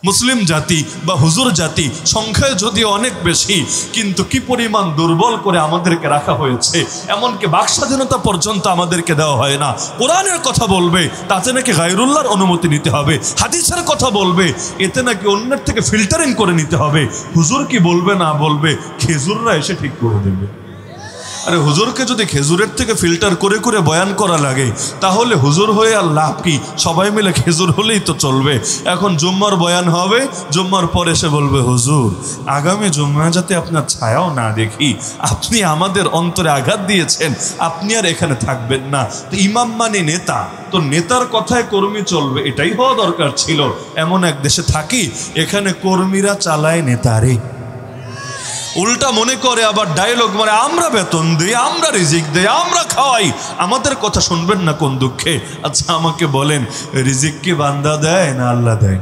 মুসলিম জাতি বা হুজুর জাতি সংখ্যায় যদিও অনেক বেশি, কিন্তু কি পরিমাণ দুর্বল করে আমাদেরকে রাখা হয়েছে। এমনকি বাক স্বাধীনতা পর্যন্ত আমাদেরকে দেওয়া হয় না। কোরআনের কথা বলবে তাতে নাকি গায়রুল্লাহর অনুমতি নিতে হবে, হাদিসের কথা বলবে এতে নাকি অন্যের থেকে ফিল্টারিং করে নিতে হবে। হুজুর কি বলবে না বলবে খেজুররা এসে ঠিক করে দেবে। আরে হুজুরকে যদি খেজুরের থেকে ফিল্টার করে করে বয়ান করা লাগে তাহলে হুজুর হয়ে আর লাভ কি? সবাই মিলে খেজুর হলেই তো চলবে। এখন জুম্মার বয়ান হবে, জুম্মার পর এসে বলবে হুজুর আগামী জুম্মা যাতে আপনার ছায়াও না দেখি, আপনি আমাদের অন্তরে আঘাত দিয়েছেন, আপনি আর এখানে থাকবেন না। তো ইমাম মানে নেতা, তো নেতার কথায় কর্মী চলবে, এটাই হওয়া দরকার ছিল। এমন এক দেশে থাকি এখানে কর্মীরা চালায় নেতারে, উল্টা মনে করে আবার ডায়লগ মানে আমরা বেতন দিই, আমরা রিজিক দেই, আমরা খাওয়াই, আমাদের কথা শুনবেন না কোন দুঃখে। আচ্ছা আমাকে বলেন রিজিক কি বান্দা দেয় না আল্লাহ দেয়?